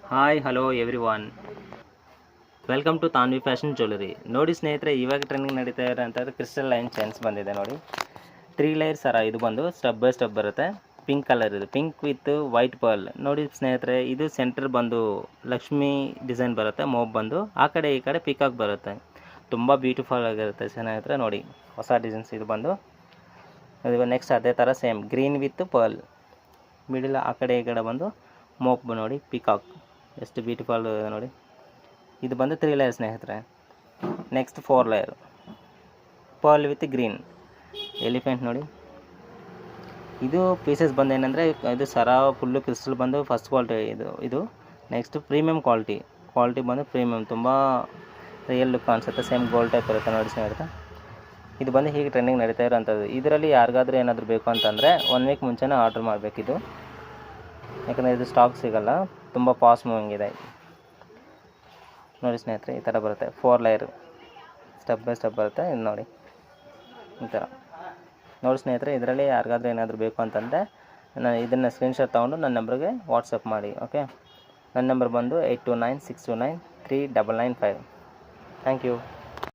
Hi hello everyone, welcome to Tanvi fashion jewellery. ನೋಡಿ ಸ್ನೇಹಿತರೆ, ಇವಾಗ ಟ್ರೆಂಡಿಂಗ್ ನಡೀತಾ ಇರೋಂಥದ್ದು ಕ್ರಿಸ್ಟಲ್ ಲೈನ್ ಚೈನ್ಸ್ ಬಂದಿದೆ ನೋಡಿ. 3 ಲೇಯರ್ ಸರ ಇದು ಬಂದು ಸ್ಟೆಪ್ ಬೈ ಸ್ಟೆಪ್ ಬರುತ್ತೆ. ಪಿಂಕ್ ಕಲರ್ ಇದು, ಪಿಂಕ್ ವಿತ್ ವೈಟ್ ಪರ್ಲ್. ನೋಡಿ ಸ್ನೇಹಿತರೆ, ಇದು ಸೆಂಟರ್ ಬಂದು ಲಕ್ಷ್ಮಿ ಡಿಸೈನ್ ಬರುತ್ತೆ. ಮೋಬ್ ಬಂದು ಆ ಕಡೆ ಈ ಕಡೆ ಪಿಕಾಕ್ ಬರುತ್ತೆ. ತುಂಬ ಬ್ಯೂಟಿಫುಲ್ ಆಗಿರುತ್ತೆ ಸ್ನೇಹಿತರೆ. ನೋಡಿ ಹೊಸ ಡಿಸೈನ್ಸ್ ಇದು ಬಂದು. ಇದು ನೆಕ್ಸ್ಟ್ ಅದೇ ಥರ same green with pearl, middle ಆ ಕಡೆ ಈ ಕಡೆ ಬಂದು ಮೋಪ್ ನೋಡಿ ಪಿಕಾಕ್. ಎಷ್ಟು ಬ್ಯೂಟಿಫುಲ್ ನೋಡಿ. ಇದು ಬಂದು 3 ಲೇಯರ್ ಸ್ನೇಹಿತರೆ. Next 4 layer pearl with green elephant ನೋಡಿ. ಇದು ಪೀಸಸ್ ಬಂದು ಏನಂದರೆ, ಇದು ಸರ ಫುಲ್ಲು ಕ್ರಿಸ್ಟಲ್ ಬಂದು ಫಸ್ಟ್ ಕ್ವಾಲಿಟಿ ಇದು ನೆಕ್ಸ್ಟ್ ಪ್ರೀಮಿಯಮ್ ಕ್ವಾಲಿಟಿ ಬಂದು ಪ್ರೀಮಿಯಮ್, ತುಂಬ ರಿಯಲ್ ಲುಕ್ ಅನಿಸುತ್ತೆ. ಸೇಮ್ ಗೋಲ್ಡ್ ಟೈಪ್ ಇರುತ್ತೆ ನೋಡಿ ಸ್ನೇಹಿತರೆ. ಇದು ಬಂದು ಹೀಗೆ ಟ್ರೆಂಡಿಂಗ್ ನಡೀತಾ ಇರೋಂಥದ್ದು. ಇದರಲ್ಲಿ ಯಾರಿಗಾದ್ರೂ ಏನಾದರೂ ಬೇಕು ಅಂತಂದರೆ 1 ವೀಕ್ ಮುಂಚೆನೇ ಆರ್ಡ್ರ್ ಮಾಡಬೇಕಿದು, ಯಾಕಂದರೆ ಇದು ಸ್ಟಾಕ್ ಸಿಗೋಲ್ಲ, ತುಂಬ ಫಾಸ್ಟ್ ಮೂವಿಂಗ್ ಇದೆ ನೋಡಿ ಸ್ನೇಹಿತರೆ. ಈ ಥರ ಬರುತ್ತೆ 4 ಲೇಯರ್ ಸ್ಟೆಪ್ ಬೈ ಸ್ಟೆಪ್ ಬರುತ್ತೆ. ಇದು ನೋಡಿ ಈ ಥರ ನೋಡಿ ಸ್ನೇಹಿತರೆ. ಇದರಲ್ಲಿ ಯಾರಿಗಾದ್ರೂ ಏನಾದರೂ ಬೇಕು ಅಂತಂದರೆ ನಾನು ಇದನ್ನು ಸ್ಕ್ರೀನ್ಶಾಟ್ ತೊಗೊಂಡು ನನ್ನ ನಂಬರ್ಗೆ ವಾಟ್ಸಪ್ ಮಾಡಿ. ಓಕೆ, ನನ್ನ ನಂಬರ್ ಬಂದು 8296293995. Thank you.